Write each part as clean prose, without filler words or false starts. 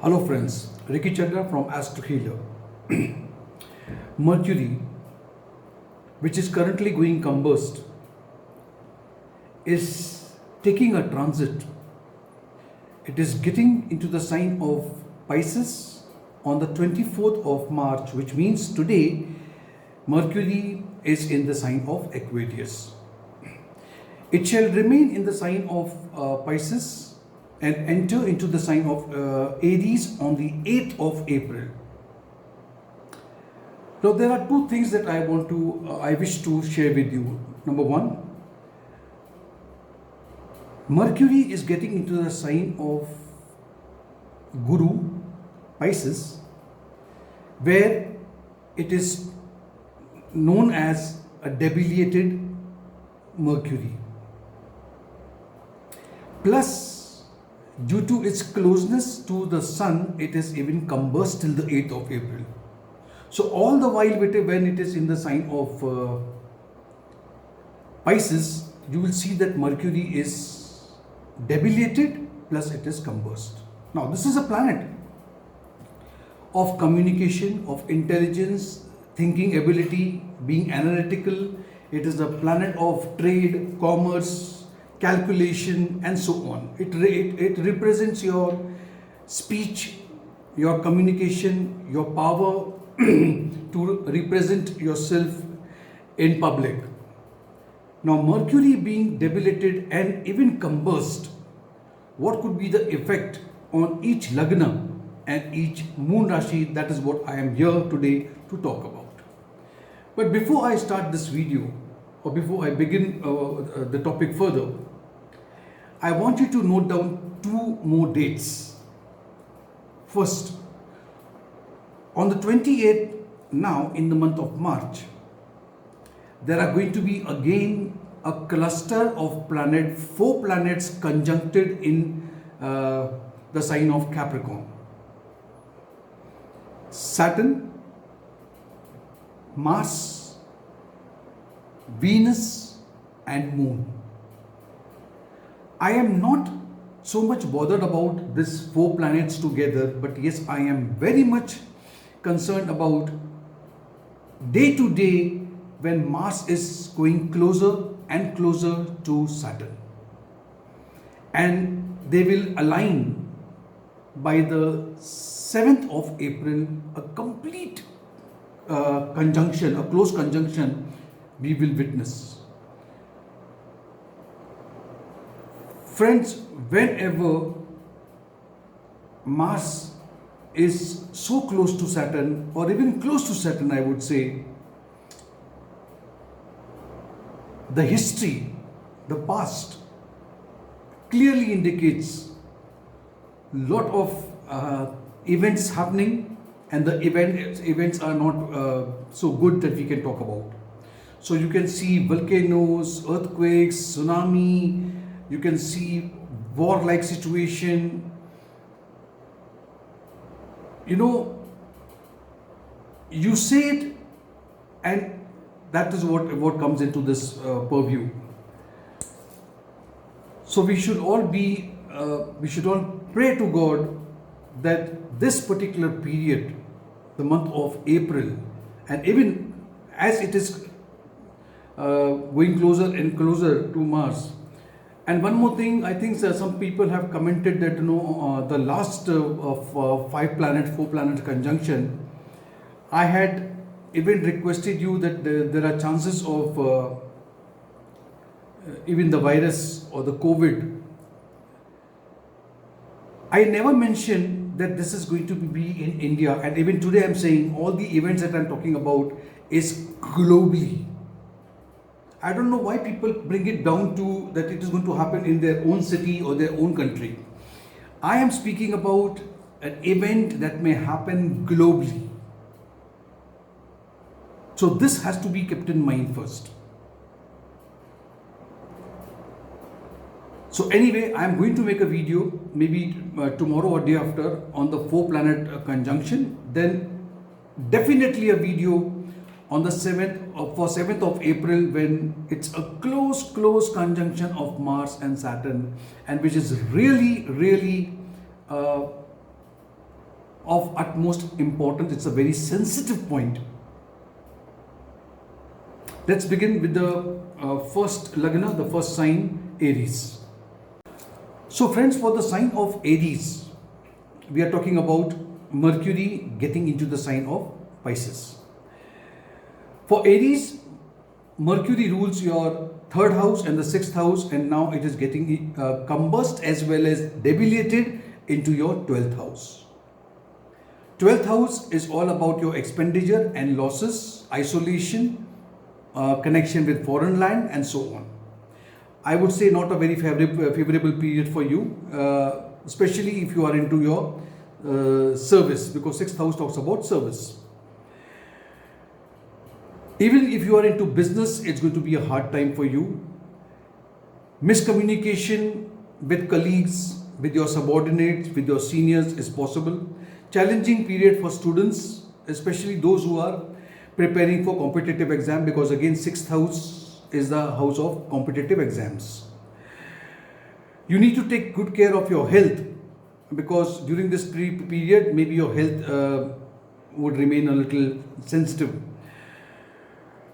Hello friends, Ricky Chadha from Astro Healer. Mercury, which is currently going combust, is taking a transit. It is getting into the sign of Pisces on the 24th of March, which means today Mercury is in the sign of Aquarius. It shall remain in the sign of Pisces and enter into the sign of Aries on the 8th of April. Now there are two things that I wish to share with you. Number one, Mercury is getting into the sign of Guru, Pisces, where it is known as a debilitated Mercury. Plus, due to its closeness to the Sun, it is even combust till the 8th of April. So all the while when it is in the sign of Pisces, you will see that Mercury is debilitated plus it is combust. Now this is a planet of communication, of intelligence, thinking ability, being analytical. It is a planet of trade, commerce, calculation and so on. It represents your speech, your communication, your power to represent yourself in public. Now Mercury being debilitated and even combust, what could be the effect on each lagna and each moon rashi? That is what I am here today to talk about. But before I start this video, or before I begin the topic further, I want you to note down two more dates. First, on the 28th, now in the month of March, there are going to be again a cluster of four planets conjuncted in the sign of Capricorn. Saturn, Mars, Venus and Moon. I am not so much bothered about these four planets together, but yes, I am very much concerned about day to day when Mars is going closer and closer to Saturn. And they will align by the 7th of April, a complete conjunction, a close conjunction we will witness. Friends, whenever Mars is so close to Saturn, or even close to Saturn, I would say, the history, the past, clearly indicates lot of events happening, and the events are not so good that we can talk about. So you can see volcanoes, earthquakes, tsunami, you can see war-like situation. You know, you say it, and that is what comes into this purview. So we should all pray to God that this particular period, the month of April, and even as it is going closer and closer to Mars. And one more thing, I think some people have commented that the last of four planet conjunction, I had even requested you that there are chances of even the virus or the COVID. I never mentioned that this is going to be in India, and even today I'm saying all the events that I'm talking about is globally. I don't know why people bring it down to that it is going to happen in their own city or their own country. I am speaking about an event that may happen globally. So this has to be kept in mind first. So anyway, I am going to make a video maybe tomorrow or day after on the four planet conjunction. Then definitely a video on the 7th of April, when it's a close conjunction of Mars and Saturn, and which is really of utmost importance. It's a very sensitive point. Let's begin with the first Lagna, the first sign, Aries. So friends, for the sign of Aries, we are talking about Mercury getting into the sign of Pisces. For Aries, Mercury rules your third house and the sixth house, and now it is getting combust as well as debilitated into your 12th house. 12th house is all about your expenditure and losses, isolation, connection with foreign land, and so on. I would say not a very favorable period for you, especially if you are into your service, because 6th house talks about service. Even if you are into business, it's going to be a hard time for you. Miscommunication with colleagues, with your subordinates, with your seniors is possible. Challenging period for students, especially those who are preparing for competitive exam, because again 6th house is the house of competitive exams. You need to take good care of your health, because during this period maybe your health would remain a little sensitive,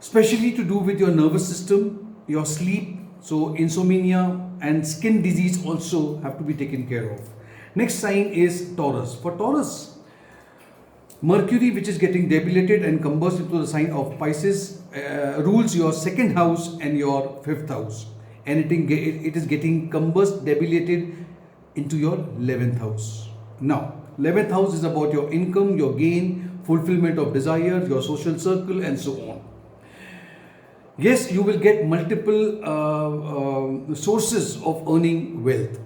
especially to do with your nervous system, your sleep. So insomnia and skin disease also have to be taken care of. Next sign is Taurus. For Taurus, Mercury, which is getting debilitated and combust into the sign of Pisces, rules your second house and your 5th house, and it is getting combust, debilitated into your 11th house. Now 11th house is about your income, your gain, fulfillment of desire, your social circle, and so on. Yes, you will get multiple sources of earning wealth,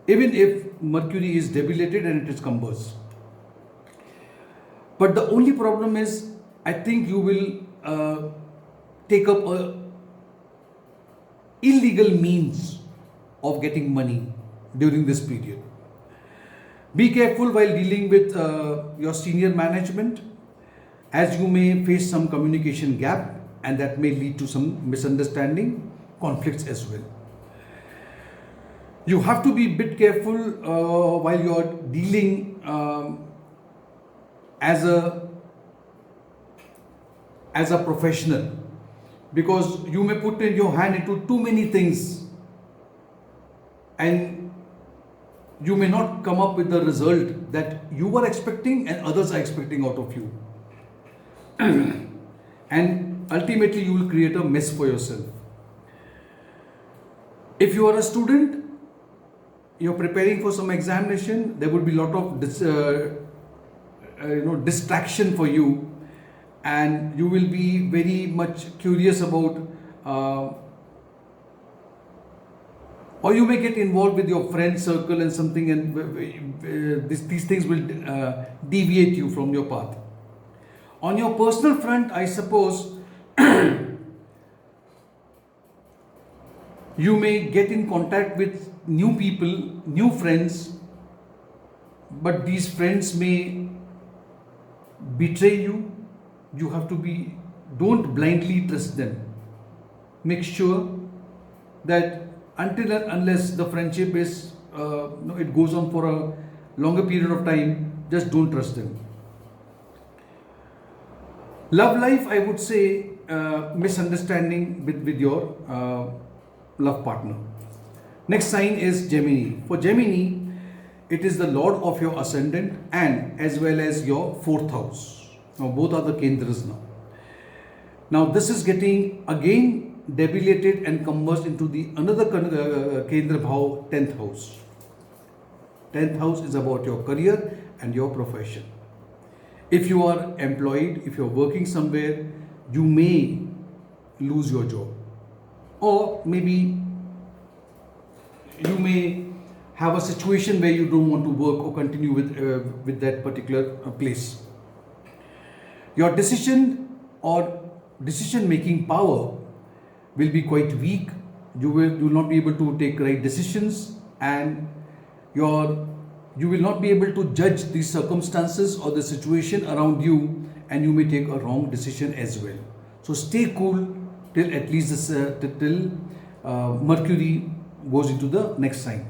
even if Mercury is debilitated and it is combust. But the only problem is, I think you will take up illegal means of getting money during this period. Be careful while dealing with your senior management, as you may face some communication gap, and that may lead to some misunderstanding, conflicts as well. You have to be a bit careful while you are dealing as a professional, because you may put in your hand into too many things and you may not come up with the result that you were expecting and others are expecting out of you. And ultimately you will create a mess for yourself. If you are a student, you're preparing for some examination, there would be a lot of distraction for you, and you will be very much curious about or you may get involved with your friend circle and something, and these things will deviate you from your path. On your personal front, I suppose you may get in contact with new people, new friends, but these friends may betray you. You have to don't blindly trust them. Make sure that until and unless the friendship is, it goes on for a longer period of time, just don't trust them. Love life, I would say, misunderstanding with your love partner. Next sign is Gemini. For Gemini, it is the lord of your ascendant and as well as your 4th house. Now both are the Kendras now. Now this is getting again debilitated and combust into the another Kendra Bhav, 10th house. 10th house is about your career and your profession. If you are employed, if you are working somewhere, you may lose your job, or maybe you may have a situation where you don't want to work or continue with that particular place. Your decision or decision making power will be quite weak. You will not be able to take right decisions, and you will not be able to judge the circumstances or the situation around you, and you may take a wrong decision as well. So stay cool till at least till Mercury goes into the next sign.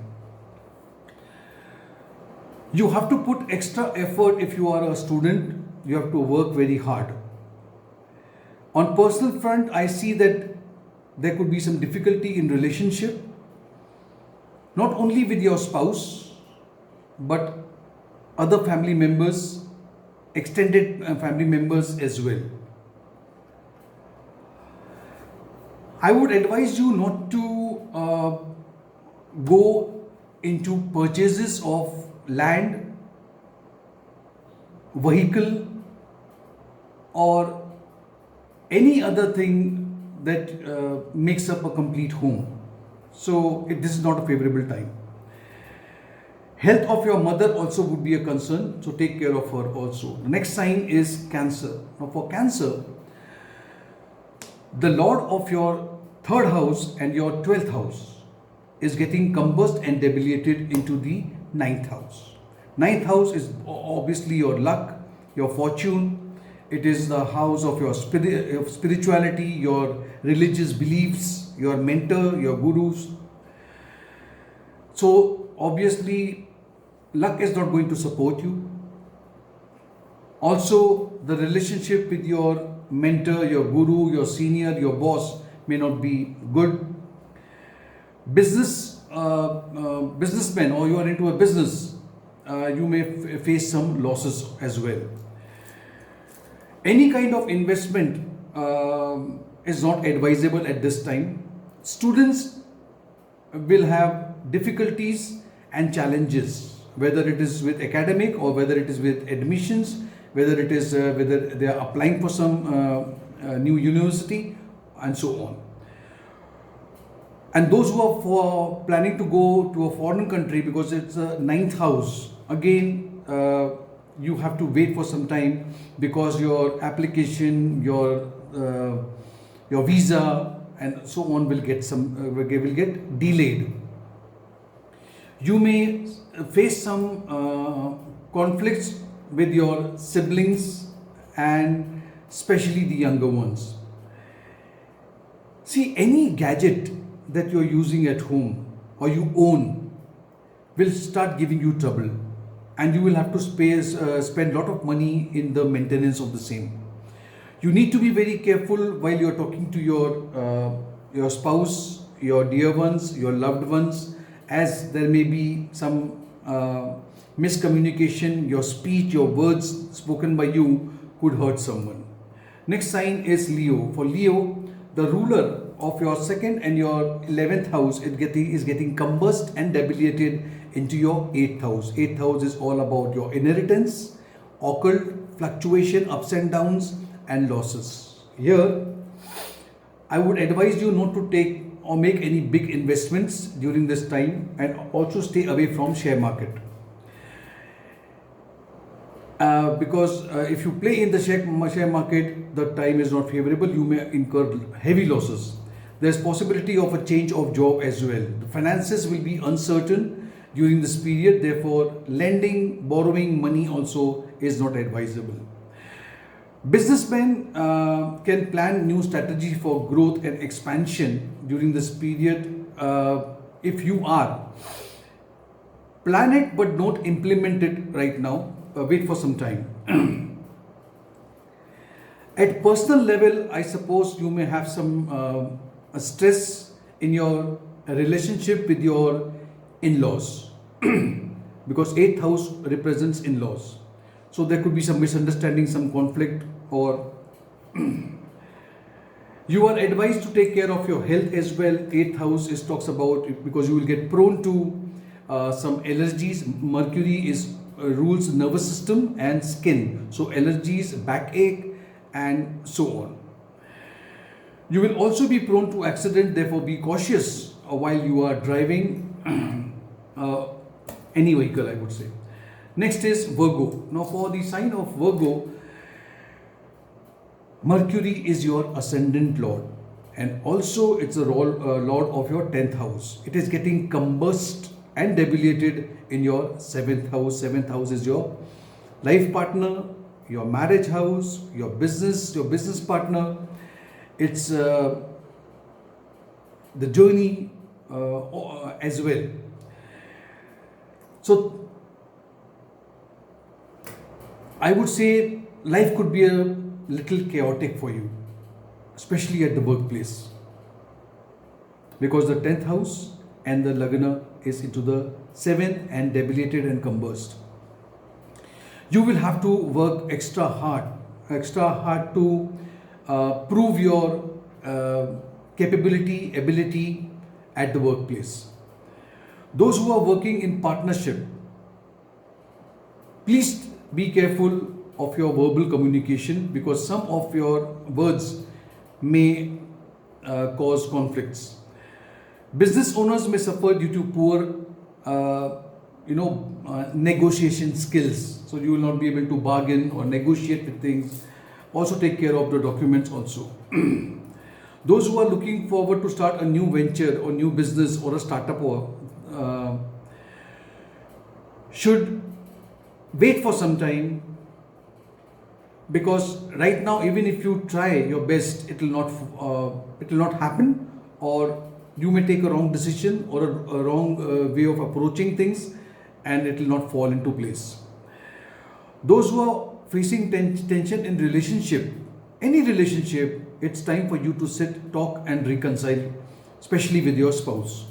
You have to put extra effort if you are a student. You have to work very hard. On personal front, I see that there could be some difficulty in relationship, not only with your spouse, but other family members, extended family members as well. I would advise you not to go into purchases of land, vehicle, or any other thing that makes up a complete home. So this is not a favorable time. Health of your mother also would be a concern, so take care of her also. The next sign is Cancer. Now for Cancer, the Lord of your third house and your 12th house is getting combust and debilitated into the 9th house. 9th house is obviously your luck, your fortune. It is the house of your spirituality, your religious beliefs, your mentor, your gurus. So obviously luck is not going to support you. Also, the relationship with your mentor, your guru, your senior, your boss may not be good. Businessmen, or you are into a business, you may face some losses as well. Any kind of investment is not advisable at this time. Students will have difficulties and challenges, whether it is with academic or whether it is with admissions, whether it is whether they are applying for some new university and so on. And those who are planning to go to a foreign country, because it's a 9th house, again you have to wait for some time, because your application, your visa and so on will get delayed. You may face some conflicts with your siblings and especially the younger ones. See, any gadget that you're using at home or you own will start giving you trouble, and you will have to spend a lot of money in the maintenance of the same. You need to be very careful while you're talking to your spouse, your dear ones, your loved ones, as there may be some miscommunication. Your speech, your words spoken by you could hurt someone. Next sign is Leo. For Leo, the ruler of your 2nd and your 11th house is getting combust and debilitated into your 8th house. 8th house is all about your inheritance, occult, fluctuation, ups and downs and losses. Here, I would advise you not to take or make any big investments during this time, and also stay away from share market. Because if you play in the share market, the time is not favorable. You may incur heavy losses. There's possibility of a change of job as well. The finances will be uncertain during this period. Therefore, lending, borrowing money also is not advisable. Businessmen can plan new strategy for growth and expansion during this period. If you are, plan it but don't implement it right now. Wait for some time. At personal level, I suppose you may have some stress in your relationship with your in-laws, because 8th house represents in-laws. So there could be some misunderstanding, some conflict, or you are advised to take care of your health as well. 8th house talks about it, because you will get prone to some allergies. Mercury rules nervous system and skin, so allergies, backache and so on. You will also be prone to accident, therefore be cautious while you are driving any vehicle, I would say. Next is Virgo. Now for the sign of Virgo, Mercury is your ascendant lord, and also it's a lord of your 10th house. It is getting combust and debilitated in your 7th house. 7th house is your life partner, your marriage house, your business partner. It's the journey as well. So I would say life could be a little chaotic for you, especially at the workplace, because the 10th house and the Lagna is into the 7th and debilitated and combust. You will have to work extra hard to prove your ability at the workplace. Those who are working in partnership, please be careful of your verbal communication, because some of your words may cause conflicts. Business owners may suffer due to poor negotiation skills, so you will not be able to bargain or negotiate with things. Also take care of the documents also. Those who are looking forward to start a new venture or new business or a startup should wait for some time, because right now even if you try your best, it will not happen, or you may take a wrong decision or a wrong way of approaching things, and it will not fall into place. Those who are facing tension in relationship, any relationship, it's time for you to sit, talk and reconcile, especially with your spouse.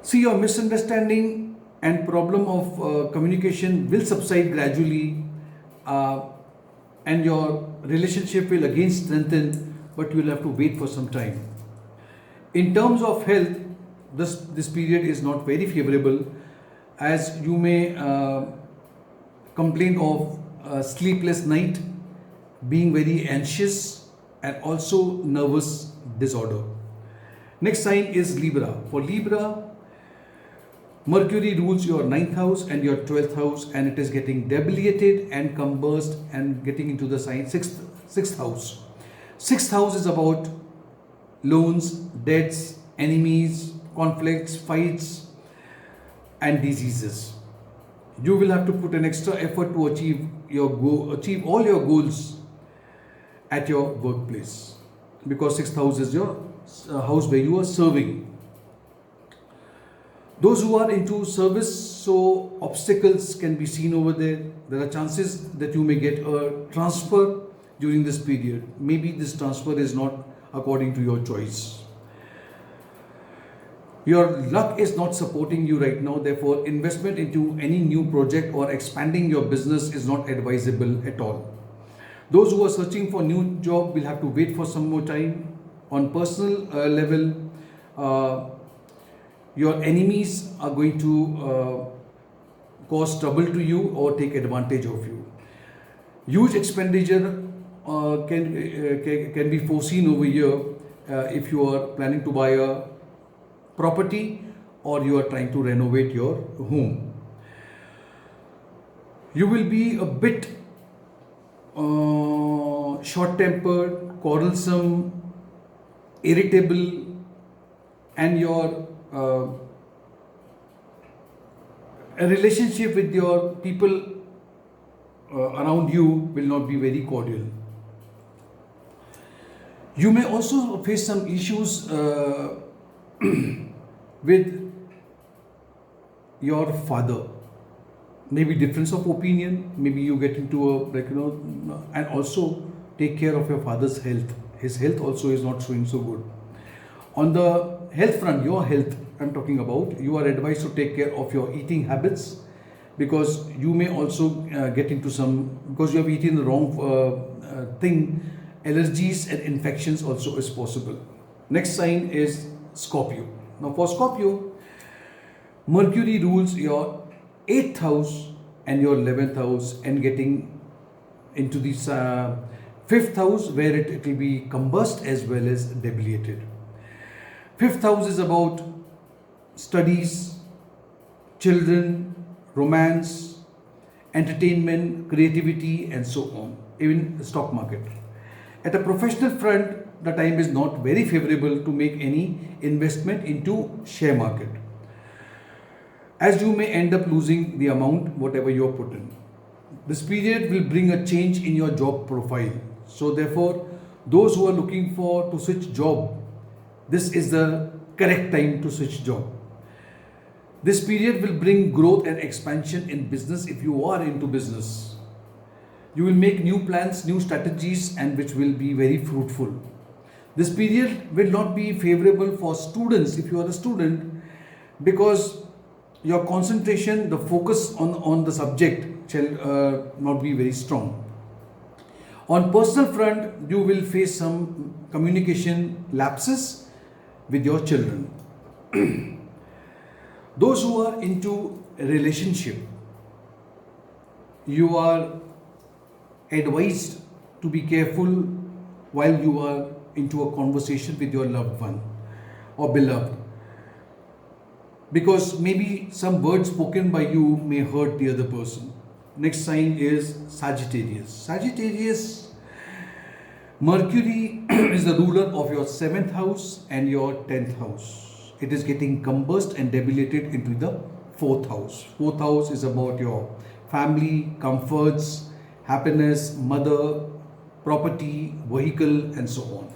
See, your misunderstanding and problem of communication will subside gradually, and your relationship will again strengthen, but you will have to wait for some time. In terms of health, this period is not very favorable, as you may complain of sleepless night, being very anxious, and also nervous disorder. Next sign is Libra. For Libra, Mercury rules your 9th house and your 12th house, and it is getting debilitated and combust and getting into the sign 6th house. 6th house is about loans, debts, enemies, conflicts, fights and diseases. You will have to put an extra effort to achieve all your goals at your workplace, because 6th house is your house where you are serving. Those who are into service, so obstacles can be seen over there. There are chances that you may get a transfer during this period. Maybe this transfer is not according to your choice. Your luck is not supporting you right now, therefore investment into any new project or expanding your business is not advisable at all. Those who are searching for new job will have to wait for some more time. On personal level, your enemies are going to cause trouble to you or take advantage of you. Huge expenditure can be foreseen over here if you are planning to buy a property or you are trying to renovate your home. You will be a bit short-tempered, quarrelsome, irritable, and your a relationship with your people around you will not be very cordial. You may also face some issues with your father. Maybe difference of opinion, maybe you get into and also take care of your father's health. His health also is not showing so good. On the health front, your health I'm talking about, you are advised to take care of your eating habits, because you may also get into because you have eaten the wrong thing, allergies and infections also is possible. Next sign is Scorpio. Now for Scorpio, Mercury rules your 8th house and your 11th house, and getting into the 5th house where it will be combust as well as debilitated. 5th house is about studies, children, romance, entertainment, creativity and so on, even the stock market. At a professional front, the time is not very favorable to make any investment into share market, as you may end up losing the amount whatever you have put in. This period will bring a change in your job profile. So therefore, those who are looking to switch job, this is the correct time to switch job. This period will bring growth and expansion in business if you are into business. You will make new plans, new strategies, and which will be very fruitful. This period will not be favorable for students if you are a student, because your concentration, the focus on the subject shall not be very strong. On personal front, you will face some communication lapses with your children. Those who are into a relationship, you are advised to be careful while you are into a conversation with your loved one or beloved, because maybe some words spoken by you may hurt the other person. Next sign is Sagittarius. Sagittarius, Mercury is the ruler of your 7th house and your 10th house. It is getting combust and debilitated into the 4th house. 4th house is about your family, comforts, happiness, mother, property, vehicle, and so on.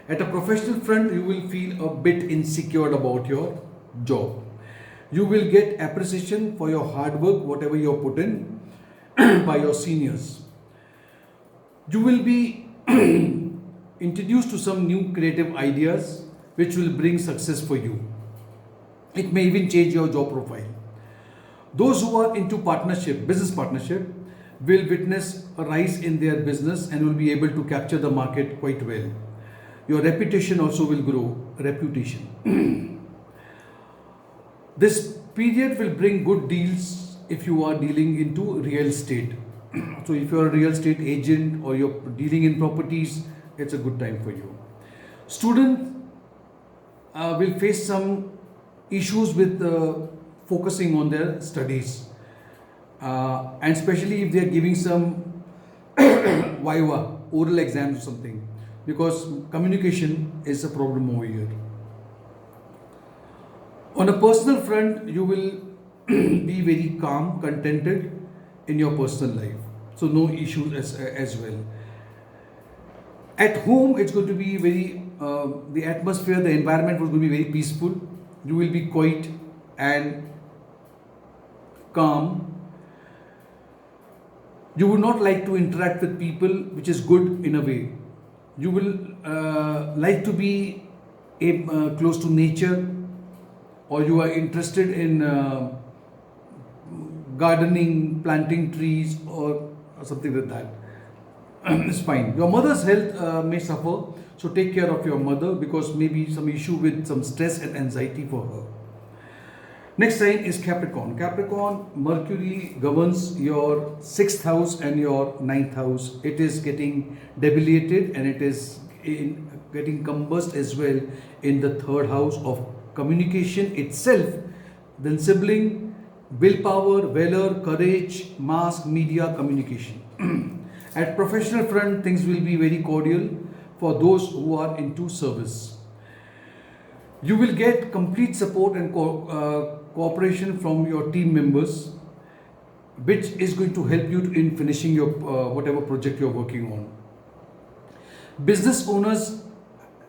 At a professional front, you will feel a bit insecure about your job. You will get appreciation for your hard work, whatever you have put in by your seniors. You will be introduced to some new creative ideas which will bring success for you. It may even change your job profile. Those who are into partnership, business partnership, will witness a rise in their business and will be able to capture the market quite well. Your reputation also will grow, reputation. This period will bring good deals if you are dealing into real estate. So if you are a real estate agent or you're dealing in properties, it's a good time for you. Student will face some issues with focusing on their studies, and especially if they are giving some viva, oral exams or something, because communication is a problem over here. On a personal front, you will be very calm, contented in your personal life. So no issues as well. At home, it's going to be very, the atmosphere, the environment was going to be very peaceful. You will be quiet and calm. You would not like to interact with people, which is good in a way. You will like to be close to nature, or you are interested in gardening, planting trees, or something like that. It's fine. Your mother's health may suffer, so take care of your mother, because maybe some issue with some stress and anxiety for her. Next sign is Capricorn. Capricorn, Mercury governs your 6th house and your 9th house. It is getting debilitated and it is getting combust as well in the 3rd house of communication itself, then sibling, willpower, valor, courage, mask, media, communication. At professional front, things will be very cordial for those who are into service. You will get complete support and cooperation from your team members, which is going to help you in finishing your whatever project you're working on. Business owners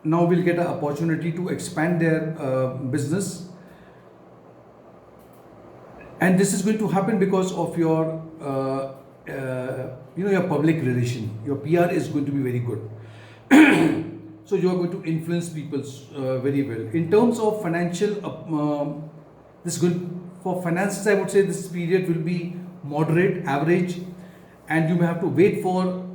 now will get an opportunity to expand their business, and this is going to happen because of your your public relation. Your PR is going to be very good. So you are going to influence people very well. In terms of financial, this is good for finances. I would say this period will be moderate, average, and you may have to wait for,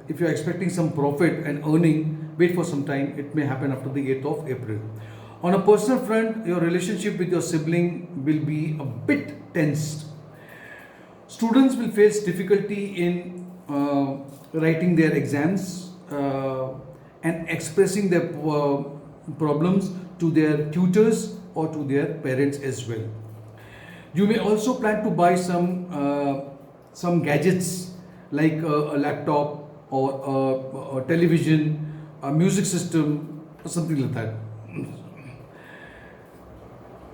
if you are expecting some profit and earning, wait for some time. It may happen after the 8th of April. On a personal front, your relationship with your sibling will be a bit tensed. Students will face difficulty in writing their exams and expressing their problems to their tutors or to their parents as well. You may also plan to buy some gadgets like a laptop or a television, a music system, or something like that.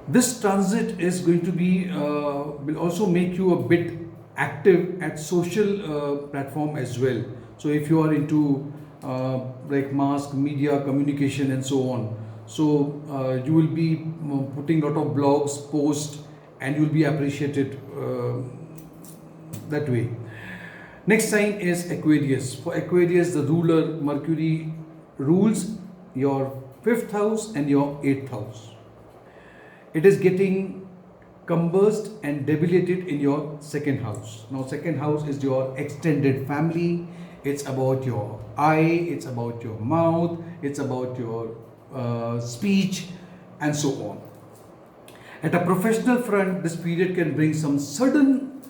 This transit is going to be will also make you a bit active at social platform as well. So if you are into like mass media communication and so on, So you will be putting a lot of blogs, posts, and you will be appreciated that way. Next sign is Aquarius. For Aquarius, the ruler Mercury rules your 5th house and your 8th house. It is getting combust and debilitated in your 2nd house. Now, 2nd house is your extended family. It's about your eye, it's about your mouth, it's about your speech, and so on. At a professional front, this period can bring some sudden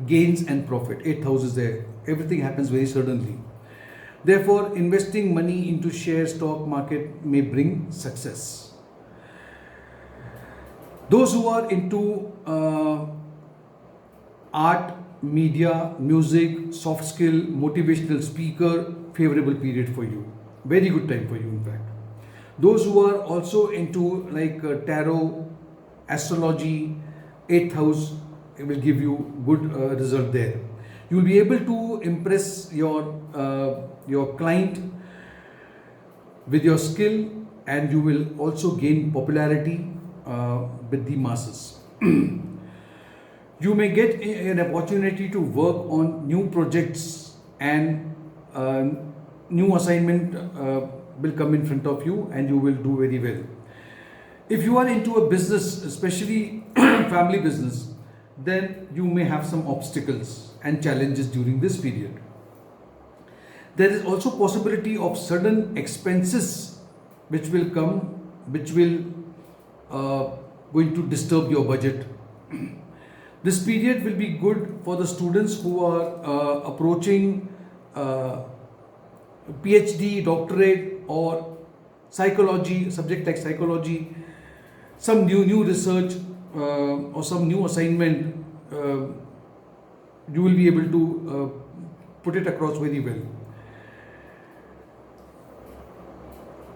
gains and profit. 8th house is there. Everything happens very suddenly. Therefore, investing money into share stock market may bring success. Those who are into art, media, music, soft skill, motivational speaker, favorable period for you. Very good time for you, in fact. Those who are also into like tarot, astrology, 8th house, it will give you good result there. You will be able to impress your client with your skill, and you will also gain popularity with the masses. You may get an opportunity to work on new projects, and new assignment will come in front of you, and you will do very well. If you are into a business, especially family business, then you may have some obstacles and challenges during this period. There is also possibility of sudden expenses which will come, which will going to disturb your budget. This period will be good for the students who are approaching PhD, doctorate, or psychology, subject like psychology, some new research or some new assignment. You will be able to put it across very well.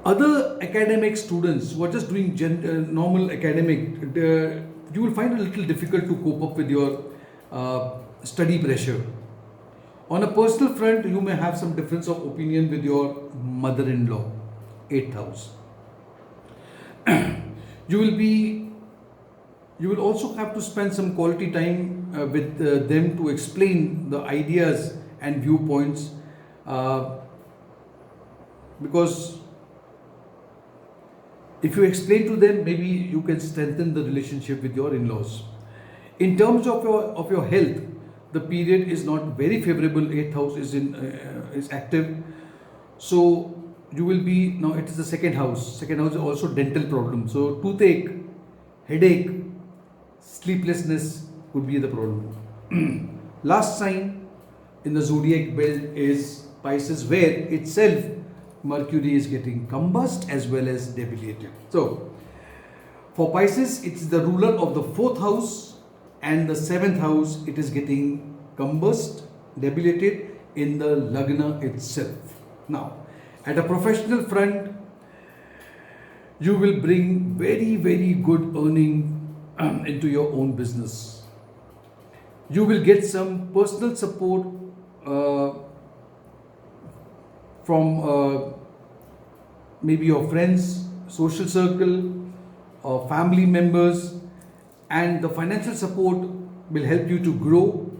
Other academic students who are just doing normal academic, you will find it a little difficult to cope up with your study pressure. On a personal front, you may have some difference of opinion with your mother-in-law, 8th house. You will also have to spend some quality time with them to explain the ideas and viewpoints, because if you explain to them, maybe you can strengthen the relationship with your in-laws. In terms of your health, the period is not very favorable. 8th house is active, so you will be, now it is the 2nd house. 2nd house is also dental problem. So toothache, headache, sleeplessness could be the problem. Last sign in the zodiac belt is Pisces, where itself Mercury is getting combust as well as debilitated. So for Pisces, it's the ruler of the 4th house and the 7th house. It is getting combust, debilitated in the Lagna itself. Now, at a professional front, you will bring very, very good earning into your own business. You will get some personal support from maybe your friends, social circle, family members, and the financial support will help you to grow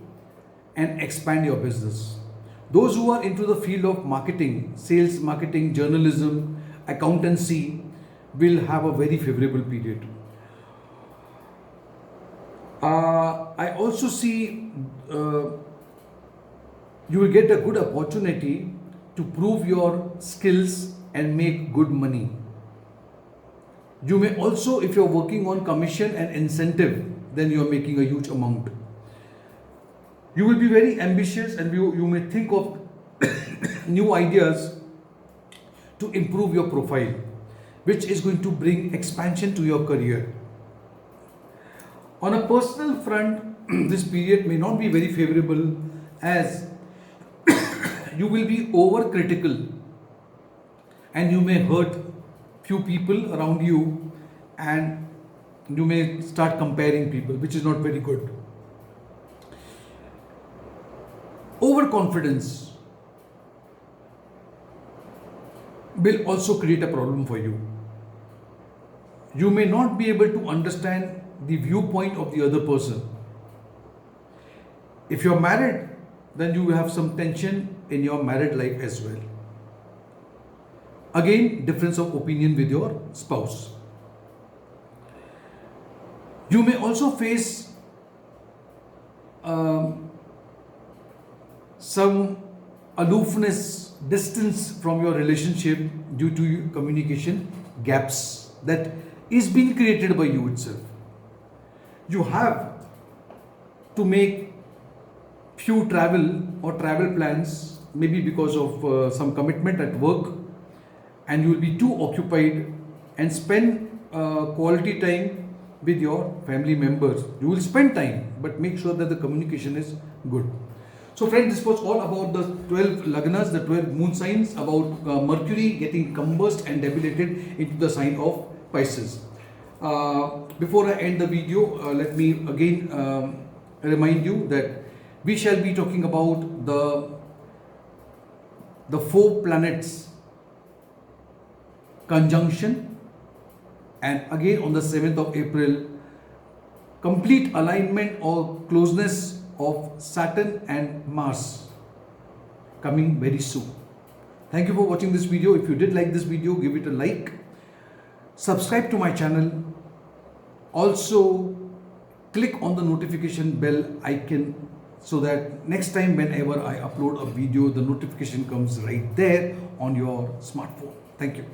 and expand your business. Those who are into the field of marketing, sales, marketing, journalism, accountancy will have a very favorable period. I also see you will get a good opportunity to prove your skills and make good money. You may also, if you're working on commission and incentive, then you're making a huge amount. You will be very ambitious, and you may think of new ideas to improve your profile, which is going to bring expansion to your career. On a personal front, this period may not be very favorable, as you will be overcritical and you may hurt few people around you, and you may start comparing people, which is not very good. Overconfidence will also create a problem for you. You may not be able to understand the viewpoint of the other person. If you're married, then you will have some tension in your married life as well. Again, difference of opinion with your spouse. You may also face some aloofness, distance from your relationship due to communication gaps that is being created by you itself. You have to make few travel or travel plans, maybe because of some commitment at work, and you will be too occupied and spend quality time with your family members. You will spend time, but make sure that the communication is good. So friends, this was all about the 12 lagnas, the 12 moon signs, about Mercury getting combust and debilitated into the sign of Pisces. Before I end the video, let me again remind you that we shall be talking about the 4 planets conjunction, and again on the 7th of April, complete alignment or closeness of Saturn and Mars coming very soon. Thank you for watching this video. If you did like this video, give it a like, subscribe to my channel, also click on the notification bell icon so that next time whenever I upload a video, the notification comes right there on your smartphone. Thank you.